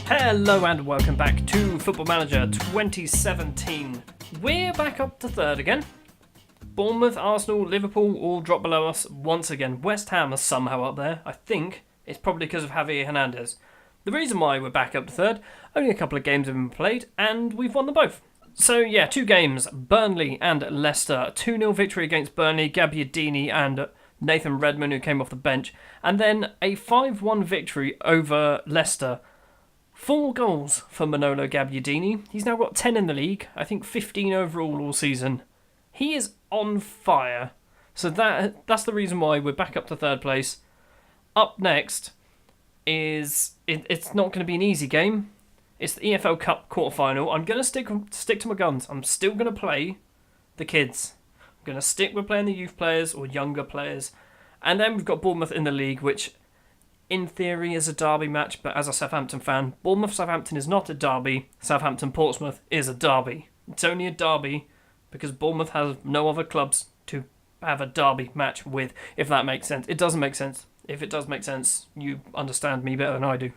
Hello and welcome back to Football Manager 2017. We're back up to third again. Bournemouth, Arsenal, Liverpool all dropped below us once again. West Ham are somehow up there. I think it's probably because of Javier Hernandez. The reason why we're back up to third, only a couple of games have been played and we've won them both. So yeah, 2 games, Burnley and Leicester. 2-0 victory against Burnley, Gabbiadini and Nathan Redmond who came off the bench. And then a 5-1 victory over Leicester. 4 goals for Manolo Gabbiadini. He's now got 10 in the league. I think 15 overall all season. He is on fire. So that's the reason why we're back up to third place. Up next is... It's not going to be an easy game. It's the EFL Cup quarterfinal. I'm going to stick to my guns. I'm still going to play the kids. I'm going to stick with playing the youth players or younger players. And then we've got Bournemouth in the league, which... in theory is a derby match, but as a Southampton fan, Bournemouth-Southampton is not a derby, Southampton-Portsmouth is a derby. It's only a derby because Bournemouth has no other clubs to have a derby match with, if that makes sense. It doesn't make sense. If it does make sense, you understand me better than I do.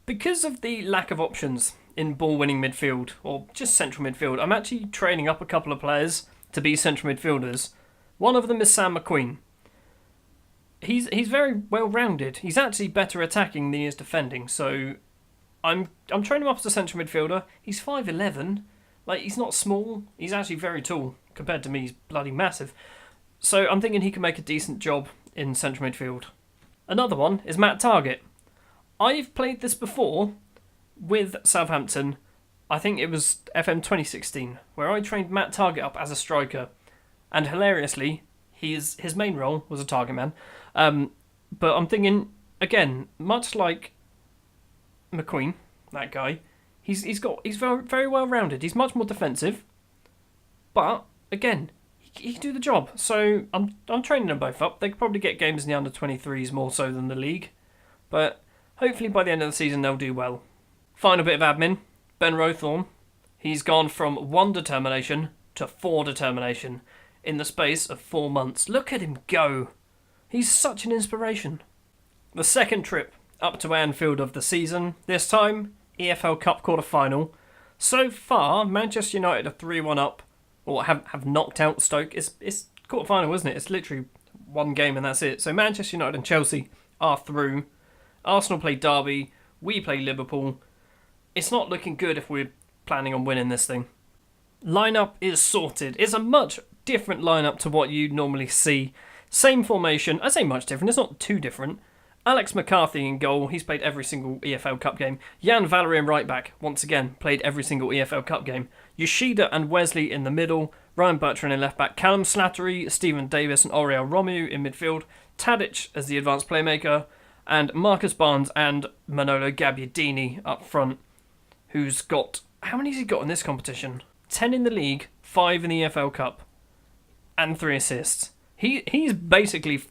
Because of the lack of options in ball-winning midfield, or just central midfield, I'm actually training up a couple of players to be central midfielders. One of them is Sam McQueen. He's very well rounded. He's actually better attacking than he is defending. So I'm training him up as a central midfielder. He's 5'11". Like, he's not small. He's actually very tall compared to me. He's bloody massive. So I'm thinking he can make a decent job in central midfield. Another one is Matt Targett. I've played this before with Southampton. I think it was FM 2016 where I trained Matt Targett up as a striker, and hilariously, his main role was a target man. But I'm thinking, again, much like McQueen, that guy, he's very, very well rounded. He's much more defensive, but again, he can do the job. So I'm training them both up. They could probably get games in the under 23s more so than the league, but hopefully by the end of the season they'll do well. Final bit of admin: Ben Rothorn. He's gone from 1 determination to 4 determination in the space of 4 months. Look at him go. He's such an inspiration. The second trip up to Anfield of the season. This time, EFL Cup quarter-final. So far, Manchester United are 3-1 up, or have knocked out Stoke. It's quarter-final, isn't it? It's literally one game and that's it. So Manchester United and Chelsea are through. Arsenal play Derby. We play Liverpool. It's not looking good if we're planning on winning this thing. Lineup is sorted. It's a much different lineup to what you normally see. Same formation. I say much different. It's not too different. Alex McCarthy in goal. He's played every single EFL Cup game. Jan Valery in right back. Once again, played every single EFL Cup game. Yoshida and Wesley in the middle. Ryan Bertrand in left back. Callum Slattery, Stephen Davis and Oriel Romeu in midfield. Tadic as the advanced playmaker. And Marcus Barnes and Manolo Gabbiadini up front. Who's got... How many has he got in this competition? 10 in the league, 5 in the EFL Cup. And 3 assists. He's basically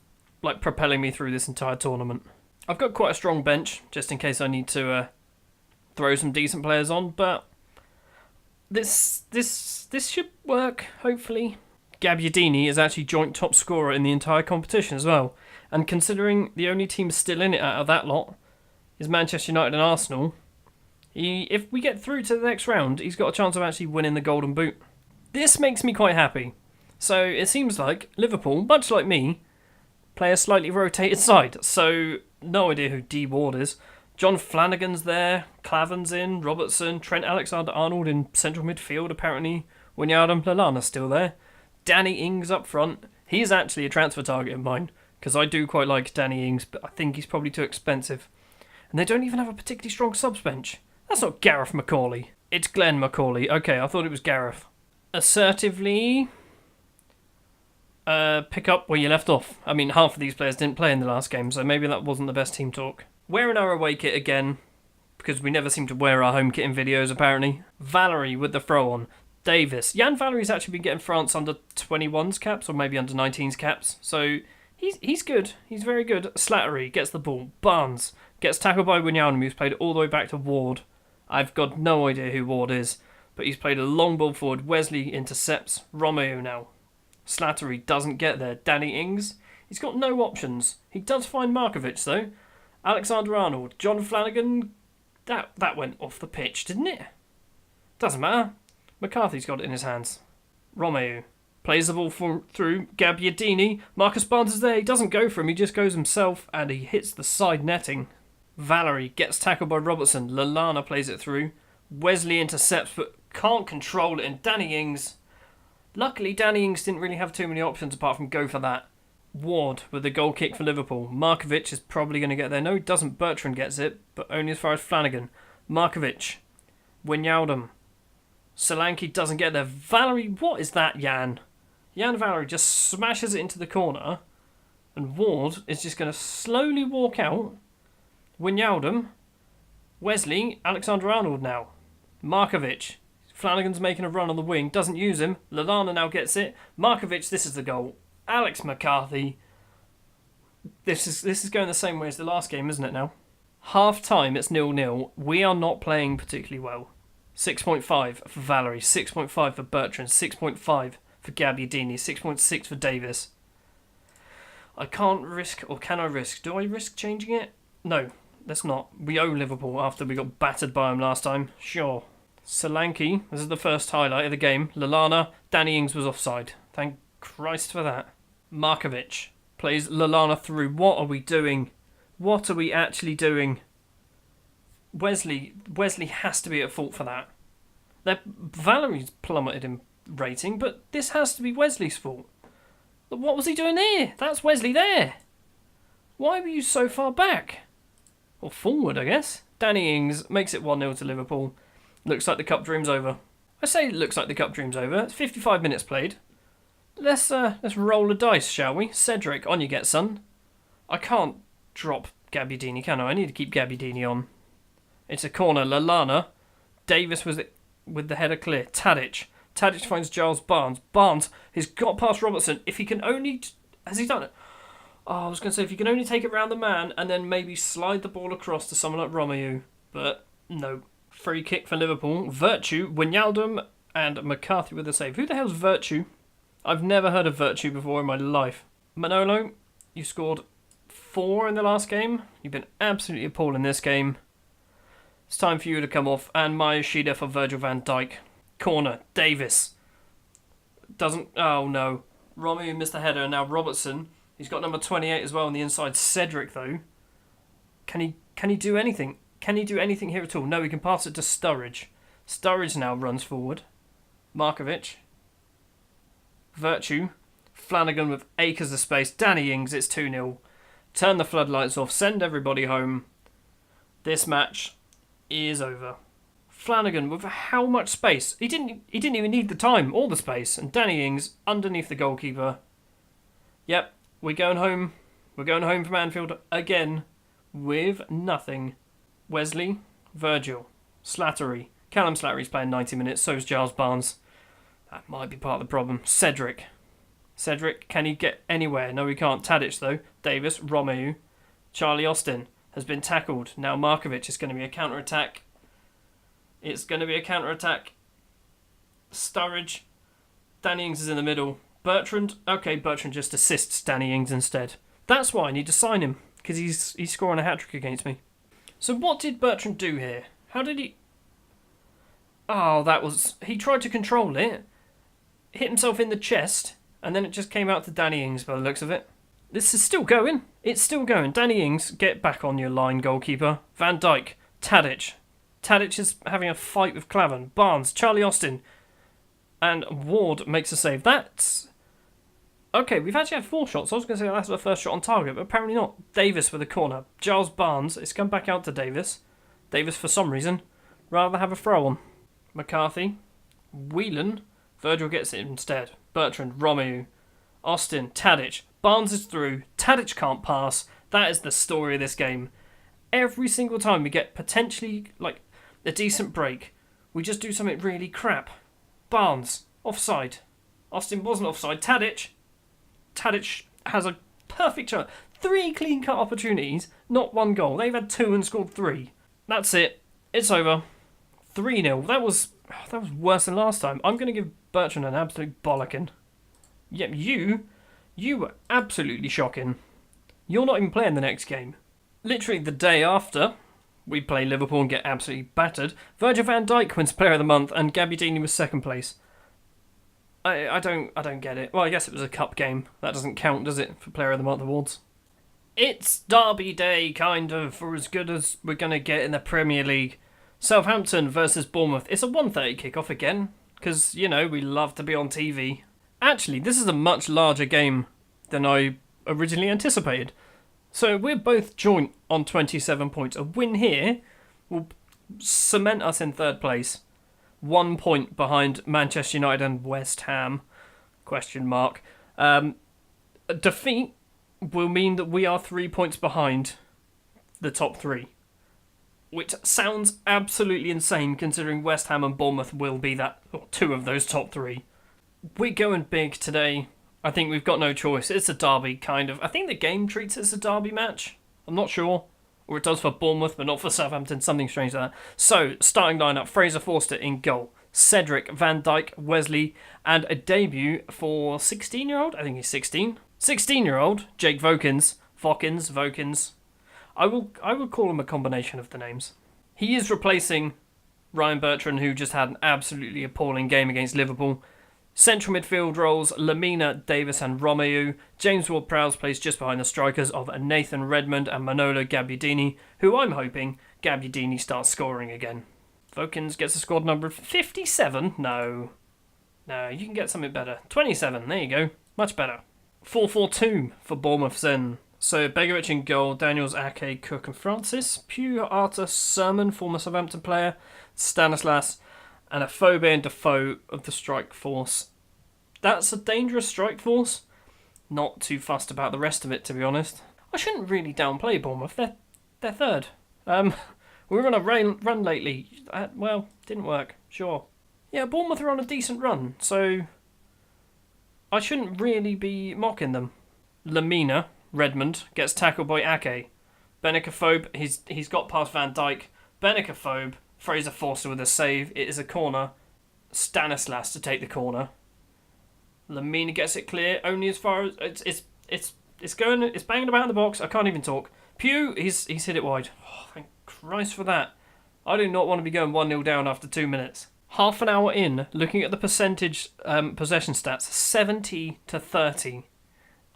like propelling me through this entire tournament. I've got quite a strong bench, just in case I need to throw some decent players on, but this should work, hopefully. Gabbiadini is actually joint top scorer in the entire competition as well, and considering the only team still in it out of that lot is Manchester United and Arsenal, if we get through to the next round, he's got a chance of actually winning the Golden Boot. This makes me quite happy. So it seems like Liverpool, much like me, play a slightly rotated side. So no idea who D Ward is. John Flanagan's there, Clavan's in, Robertson, Trent Alexander-Arnold in central midfield apparently, Wijnaldum Lallana's still there. Danny Ings up front. He's actually a transfer target of mine, because I do quite like Danny Ings, but I think he's probably too expensive. And they don't even have a particularly strong subs bench. That's not Gareth Macaulay. It's Glenn Macaulay. Okay, I thought it was Gareth. Assertively... pick up where you left off. I mean, half of these players didn't play in the last game, so maybe that wasn't the best team talk. Wearing our away kit again, because we never seem to wear our home kit in videos, apparently. Valery with the throw-on. Davis. Jan Valery's actually been getting France under 21's caps, or maybe under 19's caps, so he's good. He's very good. Slattery gets the ball. Barnes gets tackled by Wijnaldum, who's played all the way back to Ward. I've got no idea who Ward is, but he's played a long ball forward. Wesley intercepts. Romeo now. Slattery doesn't get there. Danny Ings, he's got no options. He does find Markovic though. Alexander-Arnold. John Flanagan That went off the pitch, didn't it? Doesn't matter. McCarthy's got it in his hands. Romeu plays the ball through Gabbiadini. Marcus Barnes is there. He doesn't go for him. He just goes himself and he hits the side netting. Valerie gets tackled by Robertson. Lallana plays it through. Wesley intercepts but can't control it. And Danny Ings... Luckily, Danny Ings didn't really have too many options apart from go for that. Ward with the goal kick for Liverpool. Markovic is probably going to get there. No, he doesn't. Bertrand gets it, but only as far as Flanagan. Markovic. Wijnaldum. Solanke doesn't get there. Valerie, what is that, Jan? Jan Valerie just smashes it into the corner, and Ward is just going to slowly walk out. Wijnaldum. Wesley. Alexander-Arnold now. Markovic. Flanagan's making a run on the wing. Doesn't use him. Lallana now gets it. Markovic, this is the goal. Alex McCarthy. This is going the same way as the last game, isn't it now? Half time, it's 0-0. We are not playing particularly well. 6.5 for Valerie, 6.5 for Bertrand, 6.5 for Gabbiadini, 6.6 for Davis. I can't risk, or can I risk? Do I risk changing it? No, let's not. We owe Liverpool after we got battered by them last time. Sure. Solanke, this is the first highlight of the game. Lallana, Danny Ings was offside. Thank Christ for that. Markovic plays Lallana through. What are we doing? What are we actually doing? Wesley has to be at fault for that. Valerie's plummeted in rating, but this has to be Wesley's fault. What was he doing there? That's Wesley there. Why were you so far back? Or forward, I guess. Danny Ings makes it 1-0 to Liverpool. Looks like the cup dream's over. I say it looks like the cup dream's over. It's 55 minutes played. Let's roll a dice, shall we? Cedric, on you get, son. I can't drop Gabbiadini, can I? I need to keep Gabbiadini on. It's a corner. Lallana. Davis with the header clear. Tadic. Tadic finds Giles Barnes. Barnes has got past Robertson. If he can only... Has he done it? Oh, I was going to say, if he can only take it round the man and then maybe slide the ball across to someone like Romeu. But no. Free kick for Liverpool. Virtue, Wijnaldum and McCarthy with the save. Who the hell's Virtue? I've never heard of Virtue before in my life. Manolo, you scored 4 in the last game. You've been absolutely appalling this game. It's time for you to come off. And Mayashida for Virgil van Dijk. Corner, Davis. Doesn't... Oh, no. Romeu missed the header. Now Robertson. He's got number 28 as well on the inside. Cedric, though. Can he do anything? Can he do anything here at all? No, he can pass it to Sturridge. Sturridge now runs forward. Markovic. Virtue. Flanagan with acres of space. Danny Ings, it's 2-0. Turn the floodlights off. Send everybody home. This match is over. Flanagan with how much space? He didn't even need the time or the space. And Danny Ings underneath the goalkeeper. Yep, we're going home. We're going home from Anfield again with nothing. Wesley, Virgil, Slattery. Callum Slattery's playing 90 minutes, so's Giles Barnes. That might be part of the problem. Cedric, can he get anywhere? No, he can't. Tadic, though. Davis, Romeu. Charlie Austin has been tackled. Now Markovic is going to be a counter-attack. It's going to be a counter-attack. Sturridge. Danny Ings is in the middle. Bertrand. Okay, Bertrand just assists Danny Ings instead. That's why I need to sign him, because he's scoring a hat-trick against me. So what did Bertrand do here? How did he... Oh, that was... He tried to control it, hit himself in the chest, and then it just came out to Danny Ings by the looks of it. This is still going. It's still going. Danny Ings, get back on your line, goalkeeper. Van Dijk, Tadic. Tadic is having a fight with Clavan. Barnes, Charlie Austin, and Ward makes a save. That's... Okay, we've actually had 4 shots. I was going to say that's the first shot on target, but apparently not. Davis with a corner. Giles Barnes. It's come back out to Davis. Davis, for some reason, rather have a throw on. McCarthy. Whelan. Virgil gets it instead. Bertrand. Romeu. Austin. Tadic. Barnes is through. Tadic can't pass. That is the story of this game. Every single time we get potentially, like, a decent break, we just do something really crap. Barnes. Offside. Austin wasn't offside. Tadic has a perfect shot. 3 clean-cut opportunities, not 1 goal. They've had 2 and scored 3. That's it. It's over. 3-0. That was worse than last time. I'm going to give Bertrand an absolute bollocking. Yep, you were absolutely shocking. You're not even playing the next game. Literally the day after, We play Liverpool and get absolutely battered. Virgil van Dijk wins Player of the Month, and Gabbiadini was second place. I don't get it. Well, I guess it was a cup game. That doesn't count, does it, for Player of the Month awards? It's Derby Day, kind of, for as good as we're going to get in the Premier League. Southampton versus Bournemouth. It's a 1:30 kickoff again, because, you know, we love to be on TV. Actually, this is a much larger game than I originally anticipated. So we're both joint on 27 points. A win here will cement us in third place. 1 point behind Manchester United and West Ham. ? A defeat will mean that we are 3 points behind the top three. Which sounds absolutely insane considering West Ham and Bournemouth will be two of those top three. We're going big today. I think we've got no choice. It's a derby, kind of. I think the game treats it as a derby match. I'm not sure. Or it does for Bournemouth, but not for Southampton. Something strange like that. So, starting lineup, Fraser Forster in goal. Cedric, Van Dijk, Wesley, and a debut for 16-year-old? I think he's 16. 16-year-old, Jake Vokins. Vokins. I will call him a combination of the names. He is replacing Ryan Bertrand, who just had an absolutely appalling game against Liverpool. Central midfield roles, Lamina, Davis and Romeu. James Ward-Prowse plays just behind the strikers of Nathan Redmond and Manolo Gabbiadini, who I'm hoping Gabbiadini starts scoring again. Vokins gets a squad number of 57? No, you can get something better. 27, there you go. Much better. 4-4-2 for Bournemouth then. So Begovic in goal, Daniels, Ake, Cook and Francis. Pugh, Arthur, Sermon, former Southampton player. Stanislas, and a Phobe and Defoe of the strike force. That's a dangerous strike force. Not too fussed about the rest of it, to be honest. I shouldn't really downplay Bournemouth. They're third. We were on a run lately. Well, didn't work. Sure. Yeah, Bournemouth are on a decent run, so I shouldn't really be mocking them. Lamina, Redmond, gets tackled by Ake. Benicaphobe, he's got past Van Dijk. Benicaphobe, Fraser Forster with a save. It is a corner. Stanislas to take the corner. Lamina gets it clear only as far as it's going. It's banging about in the box. I can't even talk. Pugh, he's hit it wide. Oh, thank Christ for that. I do not want to be going 1-0 down after 2 minutes. Half an hour in, looking at the percentage possession stats, 70-30.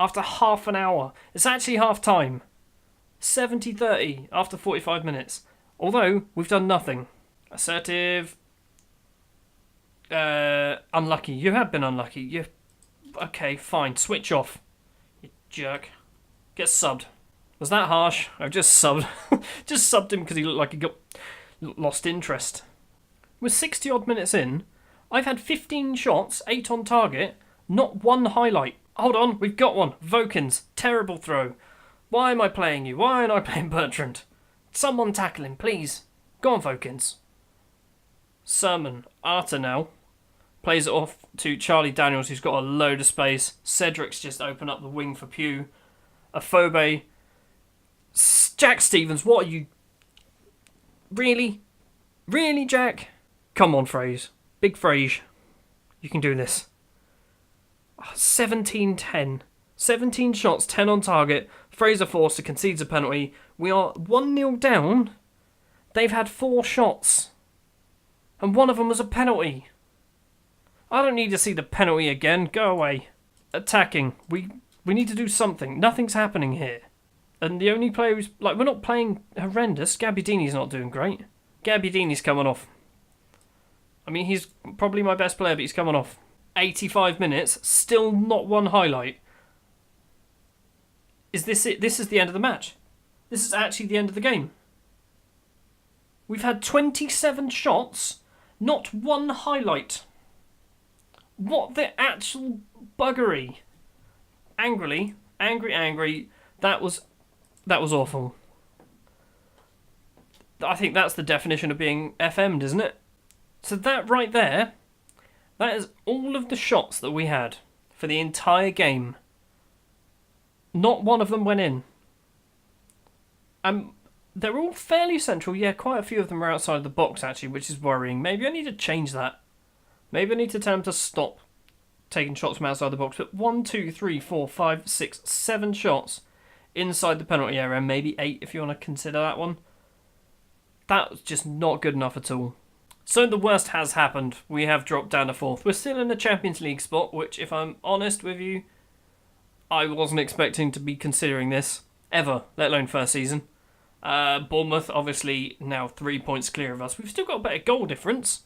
After half an hour, it's actually half time. 70-30 after 45 minutes. Although we've done nothing. Assertive. Unlucky. You have been unlucky. Okay, fine. Switch off. You jerk. Get subbed. Was that harsh? I've just subbed. Just subbed him because he looked like he got lost interest. We're 60 odd minutes in. I've had 15 shots, 8 on target, not one highlight. Hold on, we've got one. Vokins. Terrible throw. Why am I playing you? Why aren't I playing Bertrand? Someone tackle him, please. Go on, Vokins. Sermon. Arta now. Plays it off to Charlie Daniels, who's got a load of space. Cedric's just opened up the wing for Pugh. Afobe. Jack Stevens, what are you... Really? Really, Jack? Come on, Fraze. Big Fraze. You can do this. 17-10. 17 shots, 10 on target. Fraser Forster concedes a penalty. We are 1-0 down. They've had 4 shots. And one of them was a penalty. I don't need to see the penalty again. Go away. Attacking. We need to do something. Nothing's happening here. And the only player who's... we're not playing horrendous. Gabbiadini's not doing great. Gabbiadini's coming off. I mean, he's probably my best player, but he's coming off. 85 minutes. Still not one highlight. Is this it? This is the end of the match. This is actually the end of the game. We've had 27 shots. Not one highlight. What the actual buggery. Angry. That was awful. I think that's the definition of being FM'd, isn't it? So that right there, that is all of the shots that we had for the entire game. Not one of them went in. They're all fairly central. Yeah, quite a few of them are outside the box, actually, which is worrying. Maybe I need to change that. Maybe I need to tell them to stop taking shots from outside the box. But 1, 2, 3, 4, 5, 6, 7 shots inside the penalty area. Maybe 8 if you want to consider that one. That was just not good enough at all. So the worst has happened. We have dropped down to 4th. We're still in the Champions League spot, which, if I'm honest with you, I wasn't expecting to be considering this ever, let alone first season. Bournemouth, obviously, now 3 points clear of us. We've still got a better goal difference,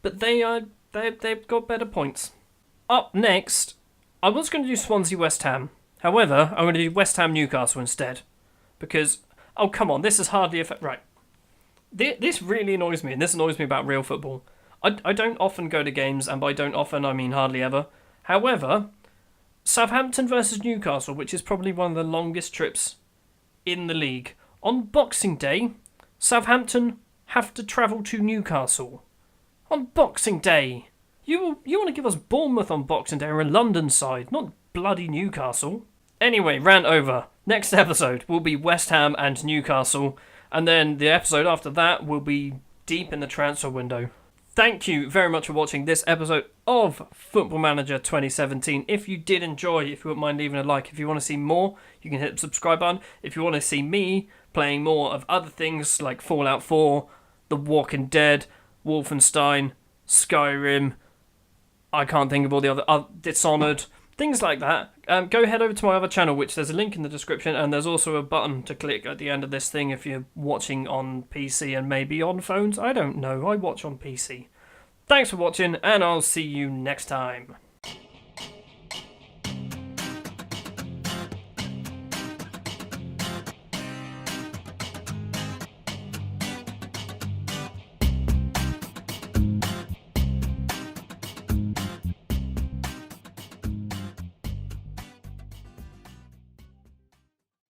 but they've got better points. Up next, I was going to do Swansea West Ham. However, I'm going to do West Ham Newcastle instead. Because, oh come on, this is hardly right. This really annoys me, and this annoys me about real football. I don't often go to games, and by don't often, I mean hardly ever. However, Southampton versus Newcastle, which is probably one of the longest trips in the league. On Boxing Day, Southampton have to travel to Newcastle. On Boxing Day. You want to give us Bournemouth on Boxing Day or a London side, not bloody Newcastle. Anyway, rant over. Next episode will be West Ham and Newcastle, and then the episode after that will be deep in the transfer window. Thank you very much for watching this episode of Football Manager 2017. If you did enjoy, if you wouldn't mind leaving a like. If you want to see more, you can hit the subscribe button. If you want to see me playing more of other things like Fallout 4, The Walking Dead, Wolfenstein, Skyrim, I can't think of all the other Dishonored, things like that, go head over to my other channel, which there's a link in the description, and there's also a button to click at the end of this thing if you're watching on PC and maybe on phones. I don't know. I watch on PC. Thanks for watching, and I'll see you next time.